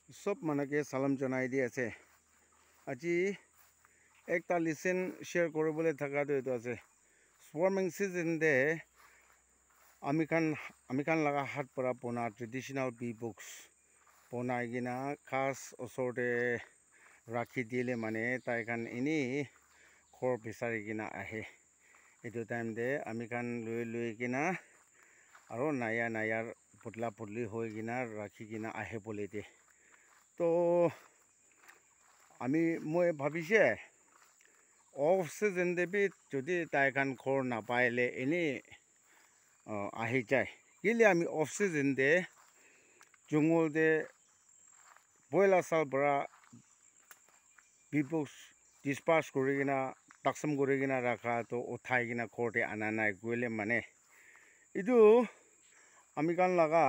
सब मनके सालाम जनाई di ase aji ekta listen share koribole thaka to etu ase swarming season de amikan laga hat para pona traditional bee books pona gina khas osor de rakhi dile mane tai kan ini khor bisari gina ahe etu time de amikan lui gina aro naya putla putli hoi gina rakhi gina ahe bole de तो मैं भाविसे off season दे भी যদি তাইখান খোর না পাইলে এনে আহি যায় গিলে আমি অফ সিজন দে জঙ্গল দে বয়লা সাল বড়া পিপলস ডিসপাস করে কিনা তাকসম করে কিনা রাখা তো উঠাই কিনা খোরতে আনা নাই গইলে মানে ইদু আমি কান লাগা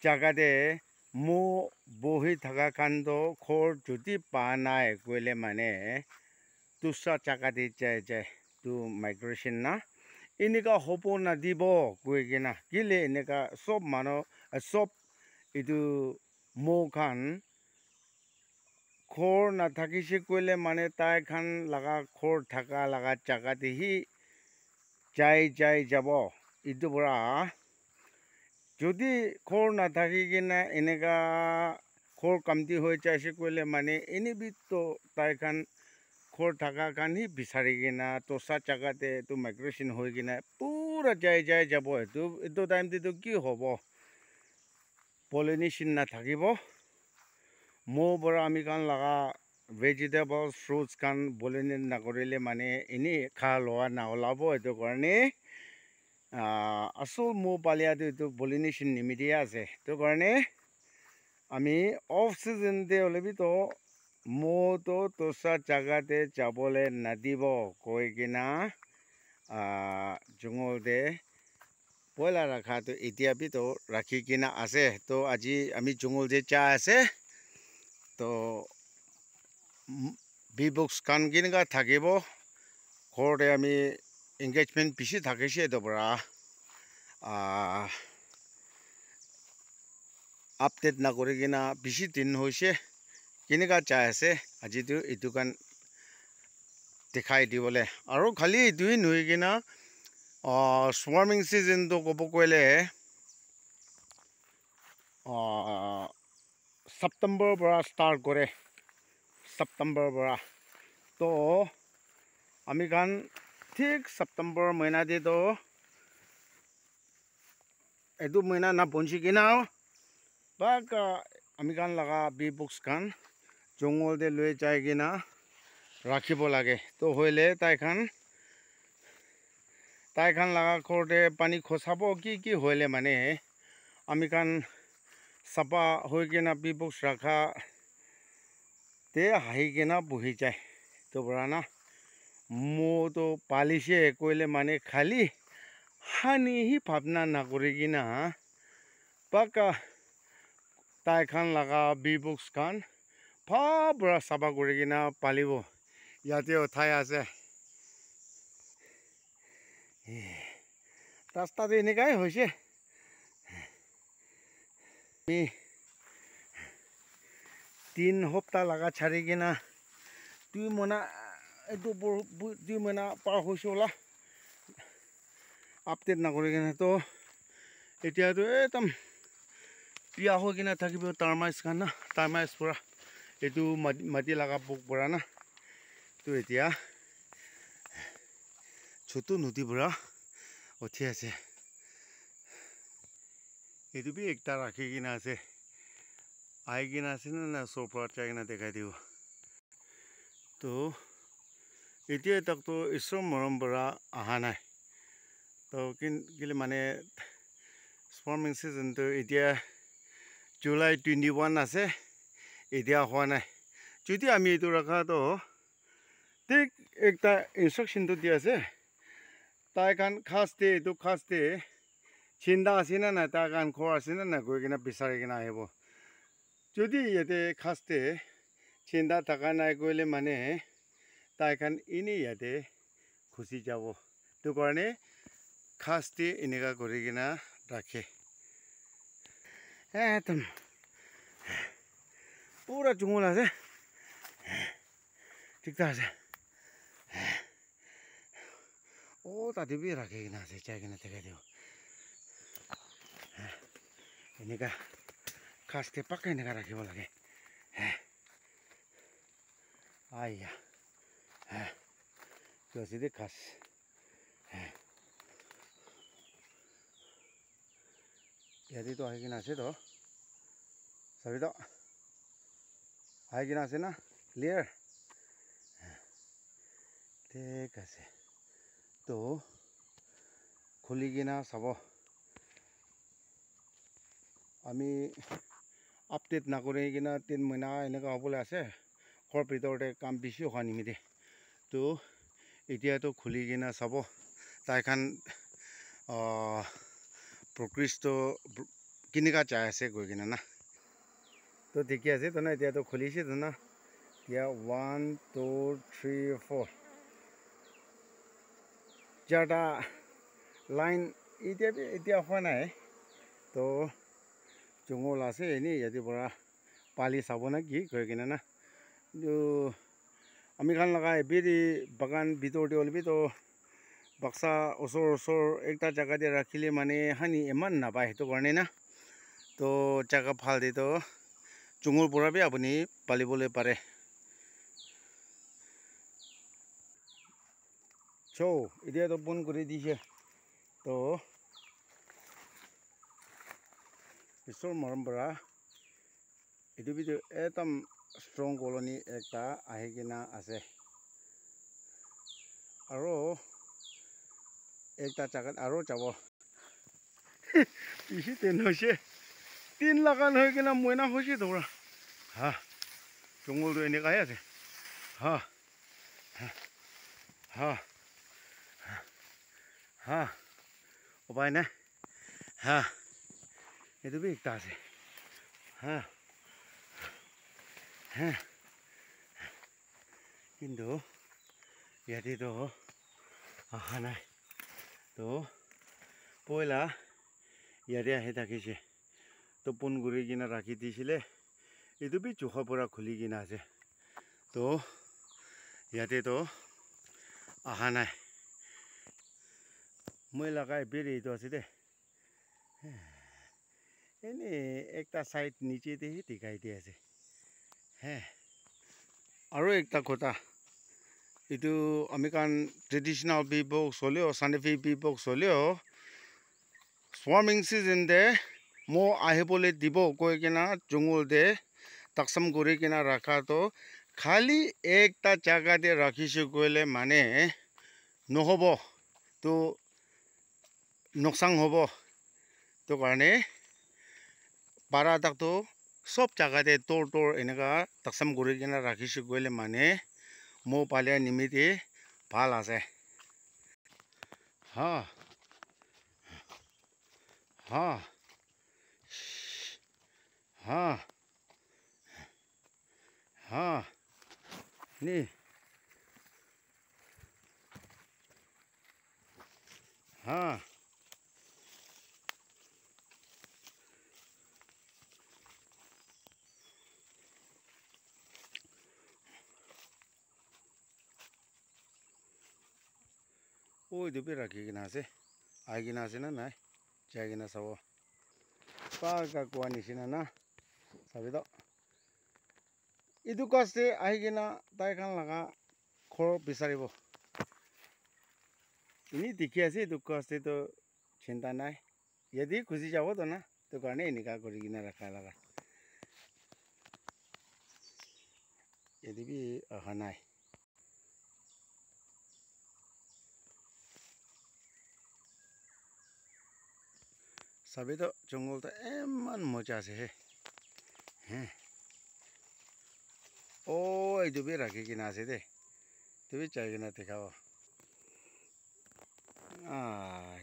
জায়গা দে মো বহি থাকা কাণ্ড খোর যদি পা নাই গইলে মানে দুসরা জায়গা দি যায় তো মাইগ্রেশন না এনেকা হব না দিব গই কিনা গিলে এনেকা সব মানুহ সব ইদু মো খান খোর না থাকিছে কইলে মানে তাই খান লাগা খোর থাকা লাগা জায়গা দিহি যাই যাব ইদু বড়া যদি খোর না থাকি কিনা এনেকা খোর কামতি হয়ে যাইছে কইলে মানে এনে তো তাই খান খোর থাকা কান হি বিচাৰি কিনা তোসা জায়গাতে তো মাইগ্রেশন হয়ে কিনা পুরা যাই যাব এতো টাইম দিতো কি হব পলিনেশন না থাকিব মো বড় আমি কান লাগা ভেজিটেবলস ফ্রুটস কান পলিনেট না করিলে মানে এনে খা লোৱা না ওলাব এতো কাৰণে আসল মো পালিয়াটো এটো পলিনেশন নিমিডিয়া আছে তো কাৰণে আমি অফ সিজন দে হলেবি তো মো তো তোসা জায়গাতে যাবলে নাদিব কই কিনা জঙ্গল দে পয়লা রাখা তো এতিয়া বি তো রাখি কিনা আছে তো আজি আমি জঙ্গল দে যা আছে তো বি বুকস কান কিনকা থাকিব ঘৰতে আমি এংগেজমেন্ট বেছি থাকিছে তো বড়া আপডেট না কৰি কিনা বেছি দিন হৈছে কেনেকা চাই আছে আজিতো এইটো কান দেখাই দিবলে আৰু খালি এইটোৱে নহয় কিনা স্ৱাৰ্মিং সিজনটো ক'ব কইলে সেপ্টেম্বৰ পৰা ষ্টাৰ্ট কৰে সেপ্টেম্বৰ পৰা তো আমি কান ঠিক সেপ্টেম্বৰ মহিনা দে তো এটো মহিনা না পঞ্চি কিনা বাক আমি কান লাগা বি বুকস কান জঙ্গল দে লৈ যাই কিনা রাখিব লাগে তো হইলে তাইখান লাগা খোরতে পানি খসাব কি হইলে মানে আমি কান সাপা হই কিনা বি বুকস রাখা তে হাই কিনা বহি যায় তো বড়া না মো তো পালিছে কইলে মানে খালি হানি হি ভাবনা না করে কিনা পাকা তাইখান লাগা বি বুকস কান বড়া সাবা করে কিনা পালিব ইয়াতে উঠাই আছে রাস্তাতে এনেকাই হয়েছে আমি 3 সপ্তাহ লাগা ছাড়ি কিনা 2 মহিনা এইটো 2 মহিনা পাৰ হৈছে ওলা আপডেট নকৰি কিনা তো এতিয়াতো একদম পিয়া হৈ কিনা থাকিব টাৰ্মাইজ খান না টাৰ্মাইজ পৰা এইটো মাটি লাগা পোক পৰা না তো এতিয়া ছোট নদী পৰা উঠি আছে এইটো বি একটা ৰাখি কিনা আছে আই কিনা আছে না সোপৰা চাই কিনা দেখাই দিব তো এতিয়া তক তো ঈশ্বৰ মৰম পৰা আহা নাই তো কিলে মানে স্ৱাৰ্মিং সিজন তো এতিয়া জুলাই 21 আছে এতিয়া হোৱা নাই যদি আমি এইটো ৰাখা তো ঠিক একটা ইনস্ট্ৰাকশন তো দিয়া আছে তাইখান খাস্তে চিন্তা আছে না তাইখান খোৰ আছে না গৈ কিনা বিচাৰি কিনা আহিব যদি ইয়াতে খাস্তে চিন্তা থাকা নাই কইলে মানে তাইখান এনে ইয়াতে খুচি যাব তো কাৰণে খাস্তে এনেকা কৰি কিনা ৰাখে একদম পুৰা জংঘল আছে ঠিক আছে তাতে বি ৰাখি কিনে আছে চাই কিনে দেখাই দিওঁ এনেকা খাচতে পাক্কা এনেকা ৰাখিব লাগে আইয়া তো আছে দে খাচ ইয়াতে তো আহি কিনে আছে তো চাবি তো আহি কিনে আছে না ক্লিয়াৰ ঠিক আছে তো খুলি কিনে চাব আমি আপডেট নকৰি কিনে 3 মহিনা এনেকুৱা হ'বলৈ আছে ঘৰ ভিতৰতে কাম বেছি হোৱা নিমিত্তে তো এতিয়াতো খুলি কিনে চাব তাইখন প্ৰকৃষ্ট কেনেকুৱা চাই আছে গৈ কিনে না তো ঠিকে আছে তো না এতিয়াতো খুলিছে তো না এতিয়া 1 2 3 4 চাৰিটা লাইন এতিয়া হোৱা নাই তো জংঘল আছে এনেই ইয়াতে পৰা পালি চাব না কি গৈ কিনে না আমি খান লগাই বেৰি বাগান ভিতৰতে হ'লে তো বাক্সা ওচৰ একটা জায়গাতে ৰাখিলে মানে হানি ইমান নাপায় সেইটো কাৰণে না তো জায়গা ভাল দি তো জংঘল পৰা বি আপুনি পালিবলৈ পাৰে চ' এতিয়াতো বন্ধ কৰি দিছে তো ঈশ্বৰ মৰম পৰা এইটো ভিডিঅ' একদম ষ্ট্ৰং কলনি একটা আহি কিনা আছে আৰু একটা জাগাত আৰু যাব পিছে তিন হৈছে 3 লাগান হৈ কিনা মইনা হৈছে তোৰা হা জংঘলটো এনেকাই আছে হা হা হা উপায় নাই হা এইটো বি একটা আছে হা হা কিন্তু ইয়াতেতো অহা নাই তো পইলা ইয়াতে আহি থাকিছে তো পোন কৰি কিনে ৰাখি দিছিলে এইটো বি জোখৰ পৰা খুলি কিনে আছে তো ইয়াতেতো অহা নাই মই লগাই বেৰি এইটো আছে দে এনেই একটা সাইড নিচেতে দেখাই দিয়ে আছে হে আৰু একটা কথা এইটো আমি কাৰণ ট্ৰেডিশ্যনেল পিপল চলেও চাইণ্টিফিক পিপল চলেও স্ৱাৰ্মিং চিজনতে মই আহিবলৈ দিব কৈ কিনা জংঘলতে তাকচাম কৰি কিনা ৰাখাটো খালি একটা জাগাতে ৰাখিছো কৈলে মানে নহ'ব তো নোকচান হ'ব তো কাৰণে পাৰা তাকতো সব জাগাতে তৰ এনেকা তাকচাম কৰি কিনা ৰাখিছো কৈলে মানে মৌ পালিয়া নিমিত্তে ভাল আছে হা হা হা হা নি হা ওই দুপে ৰাখি কিনা আছে আহি কিনা আছে না নাই যাই কিনা চাব পাকা কোৱা নিচিনা না চাবি তো এইটো কাষ্টে আহি কিনা তাইখন লগা ঘৰ বিচাৰিব এনেই দেখি আছে এইটো কাষ্টেতো চিন্তা নাই ইয়াতে খুজি যাব তো না তো কাৰণে এনেকা কৰি কিনা ৰাখা লগা ইয়াতে বি অহা নাই চাবি তো জংঘলটা ইমান মজা আছে হে এইটো বি ৰাখি কিনা আছে দে তুমি চাই কিনা দেখাব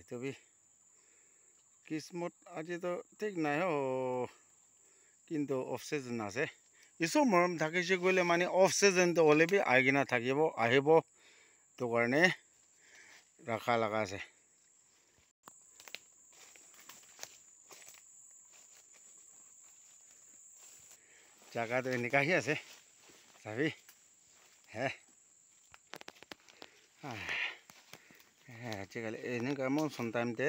এইটো বি কিসমত আজিতো ঠিক নাই কিন্তু অফ চিজন আছে ঈশ্বৰ মৰম থাকিছে গ'লে মানে অফ চিজনটো হ'লে বি আহি কিনা থাকিব আহিব তো কাৰণে ৰাখা লগা আছে জাগাটো এনেকাহি আছে চাবি হে আজিকালি এনেকুৱা মই চমটাইমতে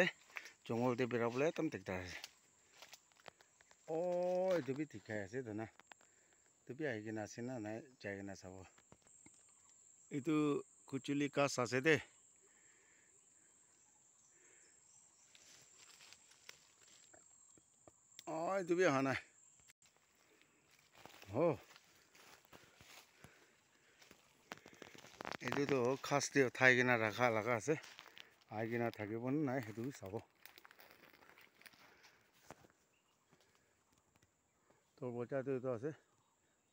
জংঘলতে বেৰাবলৈ একদম দিগদাৰ আছে এইটো বি ঠিকাই আছে ধনা এইটো বি আহি কিনে আছে না নাই যাই কিনে চাব এইটো কুচুলি কাছ আছে দে এইটো বি অহা নাই এইটোতো খাচ দি উঠাই কিনে ৰাখা লগা আছে আহি কিনে থাকিব নাই সেইটো চাব তোৰ বজাৰটো এইটো আছে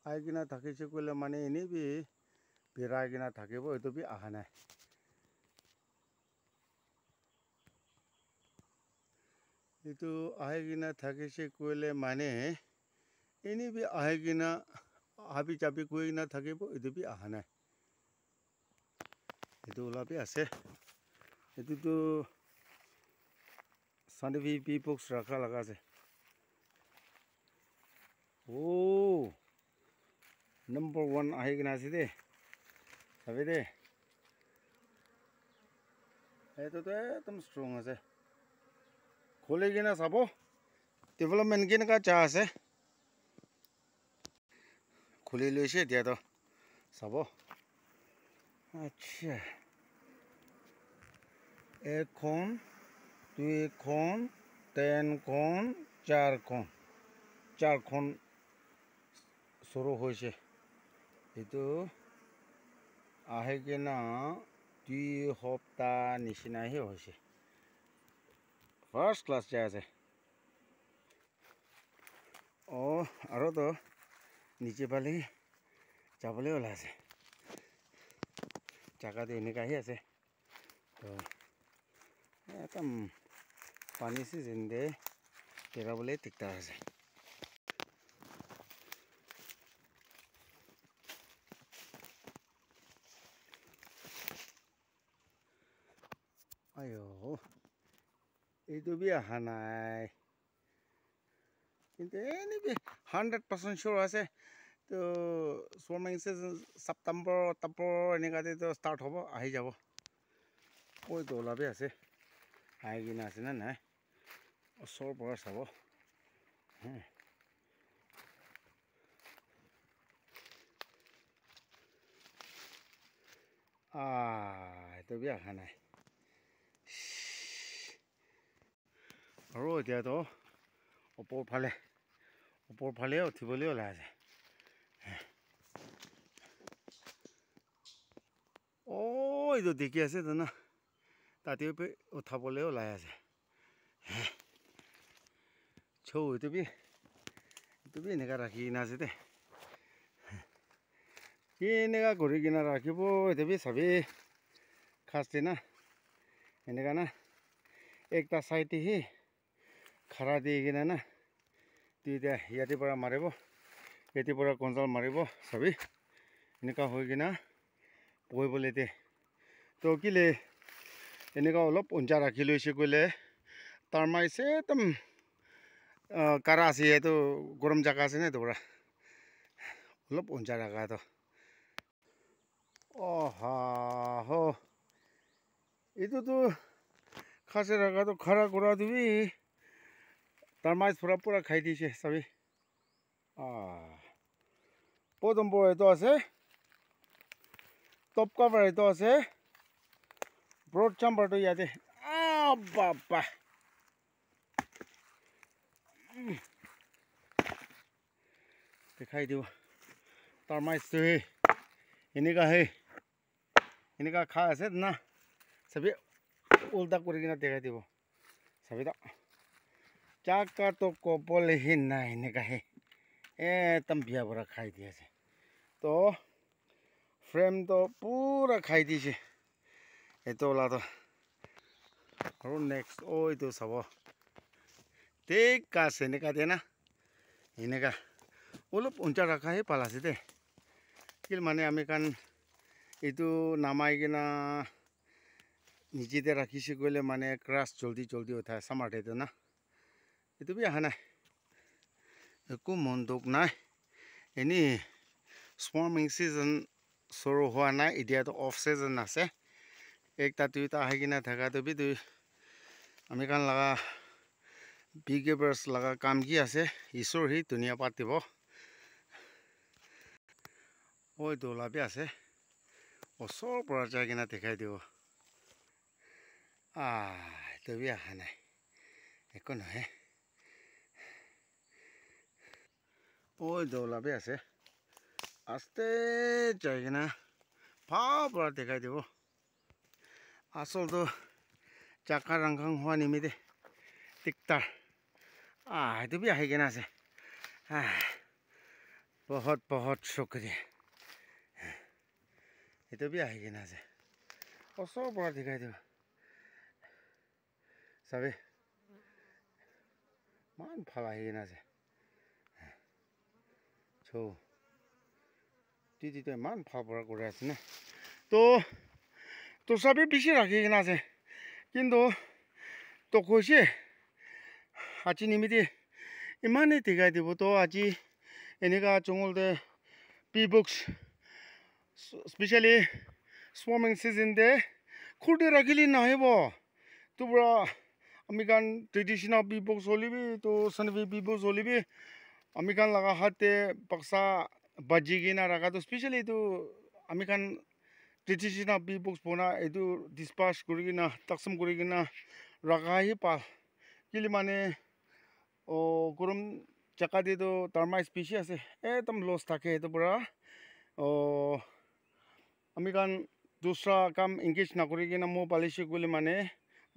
আহি কিনে থাকিছে ক'লে মানে এনেই বি বেৰাই কিনে থাকিব এইটো বি অহা নাই এইটো আহি কিনে থাকিছে ক'লে মানে এনেই বি আহি কিনে হাবি জাবি কৰি কিনে থাকিব এইটো বি অহা নাই এইটো ওলাবি আছে এইটোতো চান্দিবি পি বক্স ৰাখা লগা আছে নম্বৰ 1 আহি কিনে আছে দে চাবি দে এইটোতো একদম ষ্ট্ৰং আছে খুলি কিনে চাব ডেভেলপমেণ্ট কেনেকুৱা চা আছে খুলি লৈছে এতিয়াতো চাব আচ্ছা 1 খন 2 খন 3 খন 4 খন 4 খন সৰু হৈছে এইটো আহি কিনে 2 সপ্তাহ নিচিনাহে হৈছে ফাৰ্ষ্ট ক্লাছ যাই আছে আৰু তো নিচে পালি যাবলৈ ওলাই আছে জাগাটো এনেকাহি আছে তো একদম পানী চিজন দে পেৰাবলৈ দিগদাৰ আছে এইটো বি অহা নাই কিন্তু এনেই বি 100% চিয়ৰ আছে তো সৰ্মিং চিজন ছেপ্টেম্বৰ অক্টোবৰ এনেকুৱাতে ষ্টাৰ্ট হ'ব আহি যাব এইটো ওলাবি আছে আহি কিনে আছে নে নাই ওচৰৰ পৰা চাব এইটো বি অহা নাই আৰু এতিয়াতো ওপৰ ফালে উঠিবলৈ ওলাই আছে এইটো দেখি আছে জানা তাতেও উঠাবলৈ ওলাই আছে এইটো বি এনেকুৱা ৰাখি কিনে আছে দে কি এনেকুৱা কৰি কিনে ৰাখিব এইটো বি চাবি খাচ না এনেকুৱা না একটা চাইডেহি খাৰা দি কিনে না তেতিয়া ইয়াতে পৰা মাৰিব ইয়াতে পৰা কঞ্জাল মাৰিব চাবি এনেকুৱা হৈ কিনে বহিবলৈ দে তো কিলে এনেকুৱা অলপ উঞ্চা ৰাখি লৈছে ক'লে তাৰ মাৰিছে একদম কাৰা আছে এইটো গৰম জাগা আছে নে তোৰা অলপ উঞ্চা ৰাখাটো এইটোতো খাচে ৰাখাটো খাৰা কৰা দিবি তাৰ মাছ পুৰা খাই দিছে চাবি পদম্বৰ এইটো আছে টপ কাভাৰ এইটো আছে ব্ৰড চাম্বাৰটো ইয়াতে বাবা দেখাই দিওঁ তাৰ মাছটো এনেকুৱা খাই আছে না চাবি উল্টা কৰি কিনে দেখাই দিব চাবি দা জাগাটো ক'বলৈহে নাই এনেকুৱাহে একদম বিয়া পৰা খাই দি আছে তো ফ্ৰেমটো পুৰা খাই দিছে এইটো ওলাটো আৰু নেক্সট এইটো চাব ঠিক আছে এনেকুৱা দিয়ে না এনেকুৱা অলপ উঞ্চা ৰাখাহে পাল আছে দে কি মানে আমি কাৰণ এইটো নামাই কিনা নিজেতে ৰাখিছে গ'লে মানে ক্ৰাছ জলদি উঠায় চামাৰতে না এইটো বি অহা নাই একো মন দুখ নাই এনে swarming season suru hoa na idia to off season ase ekta duita ahi kina thaka to bi tu ami kan laga beekeepers laga kam ki ase isor hi dunia patibo oi to la bi ase osor pora jai kina dekhai dibo to bi aha nai ekko nahe oi to la bi ase aste jai kina pa pora dekhai dibo asol to chaka rangkang hoa nimide tiktar itu भी आही केना से बहुत बहुत शुक्रिया itu भी आही केना से ओसो बड़ा दिखाई दो sabe मान फल आही केना से छो दीदी तो मान फल बड़ा करे আছে না তো সবে বেশি রাখি কেনা আছে কিন্তু তো কইছে আজি নিমিতে ইমানে দেখাই দিব তো আজি এনেকা জঙ্গলতে bee books especially swarming season de khurde rakhili nahibo to bra amikan traditional bee books holibi to sanvi bee books holibi amikan laga hate paksa bajigina raga to especially to amikan traditional bee books bona edu dispatch kurigina taksam kurigina raga hi pa kili mane o gurum jaka de to termite species ase etam loss thake edu bra amikan dusra kam engage na kurigina mo palishi gole mane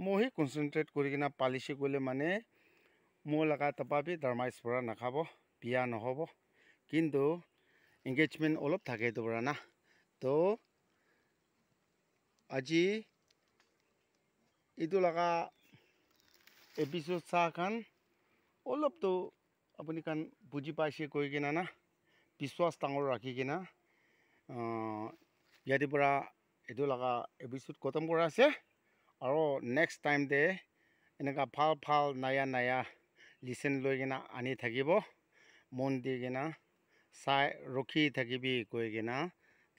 mo hi concentrate kurigina palishi gole mane mo laga tapabi termites pura nakhabo pia nohobo kintu engagement olop thake edu bra na to আজি edu laga episode sa kan olop to apuni kan buji paise koi kina na biswas tangor rakhi kina yadi pura edu laga episode kotam kora ase aro next time de enaka phal naya listen loi kina ani thakibo mon di kina sai rokhi thakibi koi kina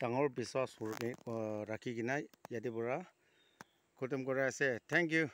tangor biswas rakhi kina yadi pura kotam kora ase thank you